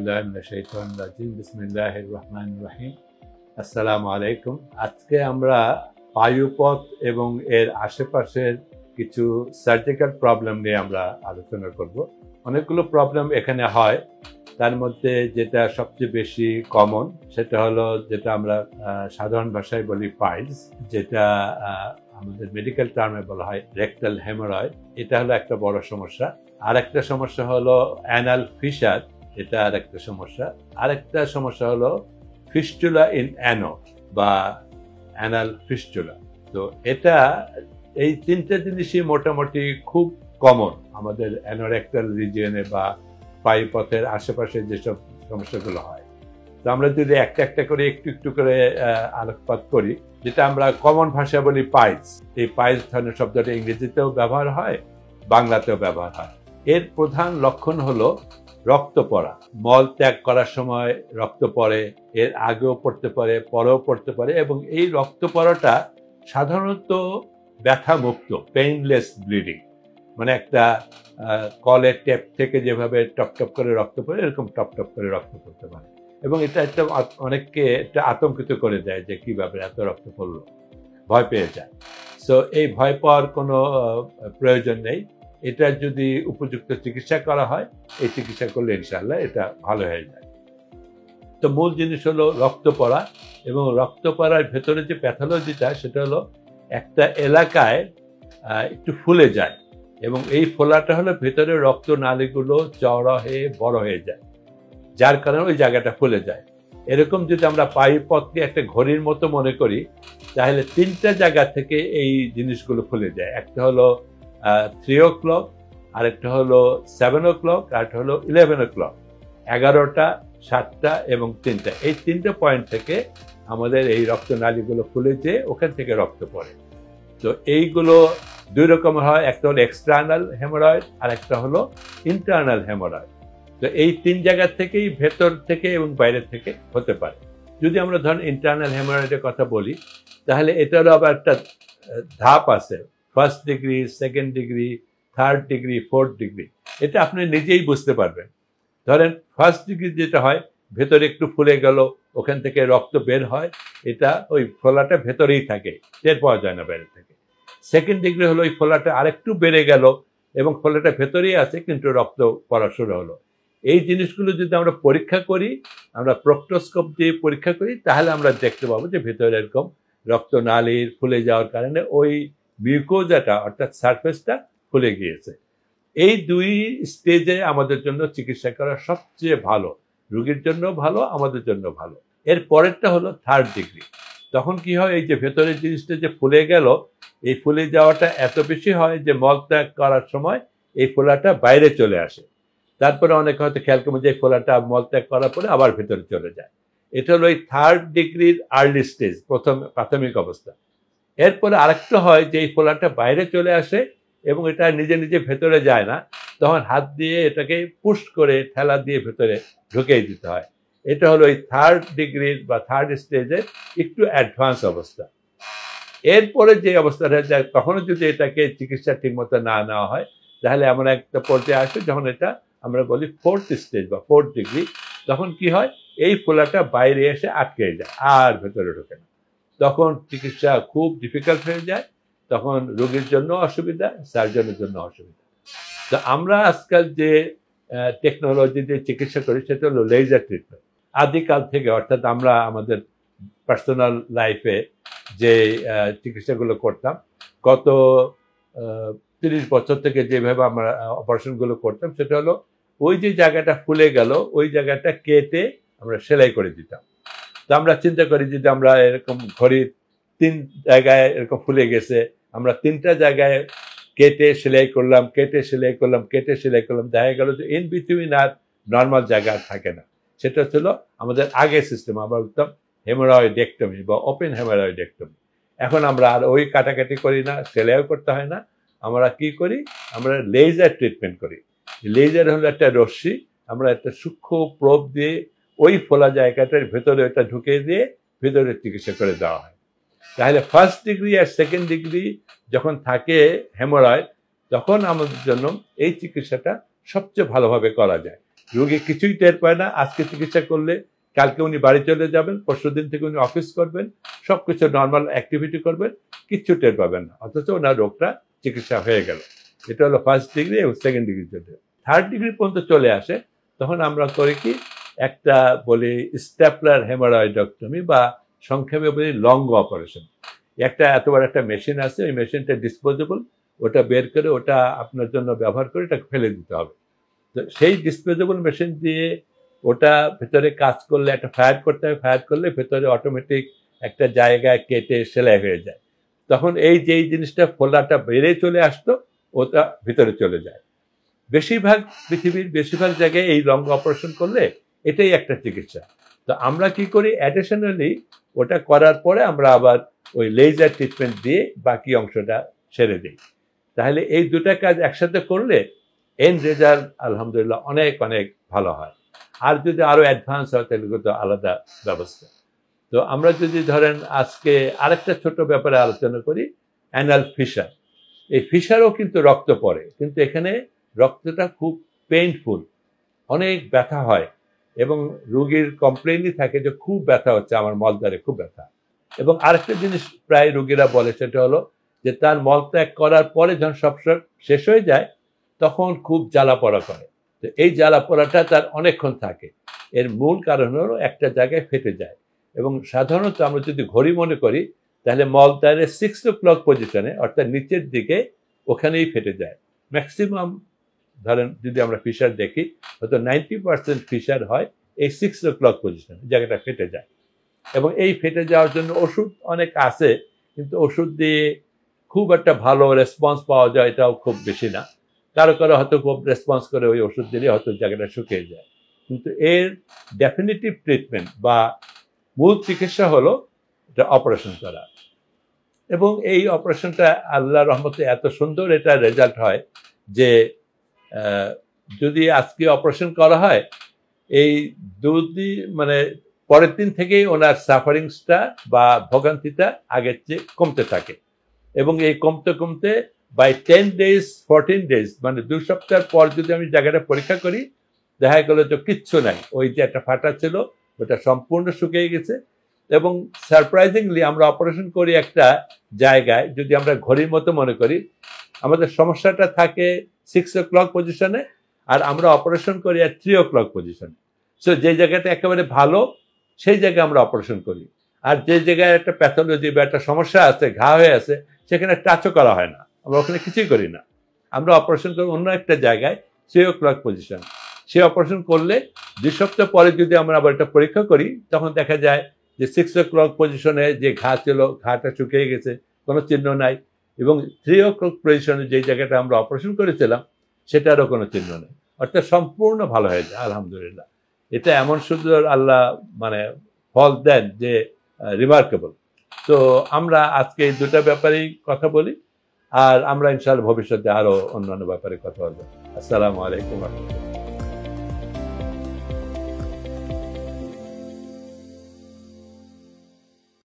বিল্লাহি মিনাশ শাইতানির রাজিম বিসমিল্লাহির রহমানির রহিম। আসসালামু আলাইকুম। আজকে আমরা বায়ুপথ এবং এর আশেপাশের কিছু সার্জিক্যাল প্রবলেম নিয়ে আমরা আলোচনা করব। অনেকগুলো প্রবলেম এখানে হয়, তার মধ্যে যেটা সবচেয়ে বেশি কমন সেটা হলো যেটা আমরা সাধারণ ভাষায় বলি পাইলস, যেটা আমাদের মেডিকেল টার্মে বলা হয় রেকটাল হেমোরয়েড। এটা হলো একটা বড় সমস্যা। আরেকটা সমস্যা হলো অ্যানাল ফিশার, এটা আরেকটা সমস্যা। আরেকটা সমস্যা হলো ফিস্টুলা ইন অ্যানো বা অ্যানাল ফিস্টুলা। তো এটা এই তিনটা জিনিসই মোটামুটি খুব কমন আমাদের অ্যানোরেক্টাল রিজিয়নে বা পায়ুপথের আশেপাশে যেসব সমস্যাগুলো হয়। তো আমরা যদি একটা একটা করে একটু একটু করে আলোকপাত করি, যেটা আমরা কমন ভাষা বলি পাইলস। এই পাইলস ধরনের শব্দটা ইংরেজিতেও ব্যবহার হয়, বাংলাতেও ব্যবহার হয়। এর প্রধান লক্ষণ হলো রক্ত পড়া। মল ত্যাগ করার সময় রক্ত পড়ে, এর আগেও পড়তে পারে, পরেও পড়তে পারে, এবং এই রক্ত পড়াটা সাধারণত ব্যথা মুক্ত, পেইনলেস ব্লিডিং। মানে একটা কলের টেপ থেকে যেভাবে টপ টপ করে রক্ত পড়ে, এরকম টপ টপ করে রক্ত পড়তে পারে। এবং এটা একটা অনেককে একটা আতঙ্কিত করে দেয় যে কিভাবে এত রক্ত পড়লো, ভয় পেয়ে যায়। সো এই ভয় পাওয়ার কোনো প্রয়োজন নেই। এটা যদি উপযুক্ত চিকিৎসা করা হয়, এই চিকিৎসা করলে ইনশাআল্লাহ এটা ভালো হয়ে যায়। তো মূল জিনিস হলো রক্ত পড়া, এবং রক্ত পড়ার ভেতরে যে প্যাথোলজিটা সেটা হলো একটা এলাকায় একটু ফুলে যায়, এবং এই ফোলাটা হলো ভেতরে রক্ত নালীগুলো চওড়া হয়ে বড় হয়ে যায়, যার কারণে ওই জায়গাটা ফুলে যায়। এরকম যদি আমরা পায়ুপথকে একটা ঘড়ির মতো মনে করি, তাহলে তিনটা জায়গা থেকে এই জিনিসগুলো ফুলে যায়। একটা হলো 3 o'clock, আরেকটা হলো 7 o'clock, আরেকটা হলো 11 o'clock। 11টা, 7টা এবং 3টা, এই 3টে পয়েন্ট থেকে আমাদের এই রক্তনালীগুলো ফুলে যেয়ে ওখান থেকে রক্ত পড়ে। তো এইগুলো দুই রকমের হয়, একটা হলো এক্সটার্নাল হেমোরয়েড আর একটা হলো ইন্টারনাল হেমোরয়েড। তো এই তিন জায়গা থেকেই, ভেতর থেকে এবং বাইরে থেকে হতে পারে। যদি আমরা ধরেন ইন্টারনাল হেমোরয়েডের কথা বলি, তাহলে এটারও আবার একটা ধাপ আছে, 1st degree, 2nd degree, 3rd degree, 4th degree. এটা আপনি নিজেই বুঝতে পারবেন। ধরেন 1st ডিগ্রি যেটা হয়, ভেতরে একটু ফুলে গেল, ওখান থেকে রক্ত বের হয়, এটা ওই ফোলাটা ভেতরেই থাকে, টের পাওয়া যায় না বাইরে থেকে। 2nd ডিগ্রি হলো ওই ফোলাটা আরেকটু বেড়ে গেল এবং ফোলাটা ভেতরেই আছে, কিন্তু রক্ত পড়া শুরু হলো। এই জিনিসগুলো যদি আমরা পরীক্ষা করি, আমরা প্রক্টোস্কোপ দিয়ে পরীক্ষা করি, তাহলে আমরা দেখতে পাবো যে ভেতরে এরকম রক্তনালীর ফুলে যাওয়ার কারণে ওই মিউকোজাটা অর্থাৎ সারফেসটা ফুলে গিয়েছে। এই দুই স্টেজে আমাদের জন্য চিকিৎসা করা সবচেয়ে ভালো, রোগীর জন্য ভালো, আমাদের জন্য ভালো। এর পরেরটা হলো 3rd ডিগ্রি। তখন কি হয়, এই যে ভেতরের জিনিসটা যে ফুলে গেল, এই ফুলে যাওয়াটা এত বেশি হয় যে মলত্যাগ করার সময় এই ফোলাটা বাইরে চলে আসে। তারপরে অনেকে হয়তো খেয়াল করবে যে ফোলাটা মলত্যাগ করার পরে আবার ভেতরে চলে যায়। এটা হলো এই 3rd ডিগ্রির আর্লি স্টেজ, প্রাথমিক অবস্থা। এরপরে আরেকটা হয় যে এই ফোলাটা বাইরে চলে আসে এবং এটা নিজে নিজে ভেতরে যায় না, তখন হাত দিয়ে এটাকে পুশ করে ঠেলা দিয়ে ভেতরে ঢুকিয়ে দিতে হয়। এটা হলো এই 3rd ডিগ্রির বা 3rd স্টেজের একটু অ্যাডভান্স অবস্থা। এরপরে যে অবস্থাটা যায়, তখনও যদি এটাকে চিকিৎসা ঠিকমতো না নেওয়া হয়, তাহলে এমন একটা পর্যায়ে আসে যখন এটা আমরা বলি 4th স্টেজ বা 4th ডিগ্রি। তখন কি হয়, এই ফোলাটা বাইরে এসে আটকে যায়, আর ভেতরে ঢোকে না। তখন চিকিৎসা খুব ডিফিকাল্ট হয়ে যায়, তখন রোগীর জন্য অসুবিধা, সার্জনের জন্য অসুবিধা। তো আমরা আজকাল যে টেকনোলজি দিয়ে চিকিৎসা করি সেটা হলো লেজার ট্রিটমেন্ট। আদিকাল থেকে, অর্থাৎ আমরা আমাদের পার্সোনাল লাইফে যে চিকিৎসাগুলো করতাম, গত 30 বছর থেকে যেভাবে আমরা অপারেশনগুলো করতাম, সেটা হলো ওই যে জায়গাটা ফুলে গেল, ওই জায়গাটা কেটে আমরা সেলাই করে দিতাম। তো আমরা চিন্তা করি যদি আমরা এরকম ঘড়ির 3 জায়গায় এরকম ফুলে গেছে, আমরা 3টা জায়গায় কেটে সেলাই করলাম, কেটে সেলাই করলাম, কেটে সেলাই করলাম, দেখা গেল যে ইন বিটুইন আর নর্মাল জায়গা থাকে না। সেটা ছিল আমাদের আগের সিস্টেম, আমরা বলতাম হেমোরয়েডেক্টমি বা ওপেন হেমোরয়েডেক্টমি। এখন আমরা আর ওই কাটাকাটি করি না, সেলাইও করতে হয় না। আমরা কি করি, আমরা লেজার ট্রিটমেন্ট করি। লেজার হলো একটা রশ্মি, আমরা একটা সূক্ষ্ম প্রোব দিয়ে ওই ফোলা জায়গাটার ভেতরে ওটা ঢুকিয়ে দিয়ে ভেতরে চিকিৎসা করে দেওয়া হয়। তাহলে 1st ডিগ্রি আর 2nd ডিগ্রি যখন থাকে হেমোরয়েড, তখন আমাদের জন্য এই চিকিৎসাটা সবচেয়ে ভালোভাবে করা যায়। রোগী কিছুই টের পায় না। আজকে চিকিৎসা করলে কালকে উনি বাড়ি চলে যাবেন, পরশুদিন থেকে উনি অফিস করবেন, সবকিছু নর্মাল অ্যাক্টিভিটি করবেন, কিচ্ছু টের পাবেন না, অথচ ওনার রোগটা চিকিৎসা হয়ে গেল। এটা হলো ফার্স্ট ডিগ্রি এবং সেকেন্ড ডিগ্রি চলে। থার্ড ডিগ্রি পর্যন্ত চলে আসে, তখন আমরা করি কি একটা বলি স্ট্যাপলার হেমারয়েডক্টমি বা সংক্ষেপে বলি লং অপারেশন। একটা এত বড় একটা মেশিন আছে, ওই মেশিনটা ডিসপোজেবল, ওটা বের করে ওটা আপনার জন্য ব্যবহার করে এটা ফেলে দিতে হবে। তো সেই ডিসপোজেবল মেশিন দিয়ে ওটা ভেতরে কাজ করলে একটা ফায়ার করতে হবে, ফায়ার করলে ভেতরে অটোমেটিক একটা জায়গায় কেটে সেলাই হয়ে যায়। তখন এই যেই জিনিসটা ফোলাটা বেড়ে চলে আসতো ওটা ভিতরে চলে যায়। পৃথিবীর বেশিরভাগ জায়গায় এই লং অপারেশন করলে এটাই একটা চিকিৎসা। তো আমরা কি করি, অ্যাডিশনালি ওটা করার পরে আমরা আবার ওই লেজার ট্রিটমেন্ট দিয়ে বাকি অংশটা ছেড়ে দিই। তাহলে এই দুটা কাজ একসাথে করলে এন্ড রেজাল্ট আলহামদুলিল্লাহ অনেক অনেক ভালো হয়। আর যদি আরো অ্যাডভান্স হয় তাহলে তো আলাদা ব্যবস্থা। তো আমরা যদি ধরেন আজকে আরেকটা ছোট ব্যাপারে আলোচনা করি, অ্যানাল ফিশার। এই ফিশারও কিন্তু রক্ত পড়ে, কিন্তু এখানে রক্তটা খুব পেইনফুল, অনেক ব্যথা হয় এবং রোগীর কমপ্লেইনই থাকে যে খুব ব্যথা হচ্ছে, আমার মলদ্বারে খুব ব্যথা। এবং আরেকটা জিনিস প্রায় রোগীরা বলে, সেটা হলো যে তার মলত্যাগ করার পরে যখন সব শেষ হয়ে যায় তখন খুব জ্বালা পোড়া করে। তো এই জ্বালা পোড়াটা তার অনেকক্ষণ থাকে। এর মূল কারণ হলো একটা জায়গায় ফেটে যায়। এবং সাধারণত আমরা যদি ঘড়ি মনে করি তাহলে মলদ্বারের 6 o'clock পজিশনে, অর্থাৎ নিচের দিকে, ওখানেই ফেটে যায়। ম্যাক্সিমাম ধরেন যদি আমরা ফিশার দেখি, হয়তো 90% ফিশার হয় এই 6 o'clock পজিশনে, জায়গাটা ফেটে যায়। এবং এই ফেটে যাওয়ার জন্য ওষুধ অনেক আছে, কিন্তু ওষুধ দিয়ে খুব একটা ভালো রেসপন্স পাওয়া যায় এটাও খুব বেশি না। কারো কারো হয়তো খুব রেসপন্স করে ওই ওষুধ দিলে হয়তো জায়গাটা শুকিয়ে যায়। কিন্তু এর ডেফিনিটিভ ট্রিটমেন্ট বা মূল চিকিৎসা হলো এটা অপারেশন করা। এবং এই অপারেশনটা আল্লাহর রহমতে এত সুন্দর এটা রেজাল্ট হয় যে যদি আজকে অপারেশন করা হয়, এই মানে পরের দিন থেকেই ওনার সাফারিংসটা বা ভোগান্তিটা আগের চেয়ে কমতে থাকে। এবং এই কমতে কমতে বাই 10 days 14 days মানে 2 সপ্তাহ পর যদি আমি জায়গাটা পরীক্ষা করি, দেখা গেল তো কিচ্ছু নাই, ওই যে একটা ফাটা ছিল ওটা সম্পূর্ণ শুকিয়ে গেছে। এবং সারপ্রাইজিংলি আমরা অপারেশন করি একটা জায়গায়, যদি আমরা ঘড়ির মতো মনে করি, আমাদের সমস্যাটা থাকে 6 o'clock পজিশনে, আর আমরা অপারেশন করি আর 3 o'clock পজিশনে। সো যে জায়গাটা একেবারে ভালো সেই জায়গায় আমরা অপারেশন করি, আর যে জায়গায় একটা প্যাথোলজি বা একটা সমস্যা আছে, ঘা হয়ে আছে, সেখানে টাচও করা হয় না, আমরা ওখানে কিছুই করি না। আমরা অপারেশন করি অন্য একটা জায়গায় 3 o'clock পজিশন। সে অপারেশন করলে 2 সপ্তাহ পরে যদি আমরা আবার একটা পরীক্ষা করি, তখন দেখা যায় যে 6 o'clock পজিশনে যে ঘা ছিল, ঘাটা শুকিয়ে গেছে, কোনো চিহ্ন নাই। এবং 3 o'clock পজিশনে যে জায়গাটা আমরা অপারেশন করেছিলাম সেটারও কোনো চিহ্ন নেই, অর্থাৎ সম্পূর্ণ ভালো হয়ে যায় আলহামদুলিল্লাহ। এটা এমন সুন্দর আল্লাহ মানে ফল দেন যে রিমার্কেবল। তো আমরা আজকে এই দুটা ব্যাপারেই কথা বলি, আর আমরা ইনশাআল্লাহ ভবিষ্যতে আরো অন্যান্য ব্যাপারে কথা বলবো। আসসালামু আলাইকুম।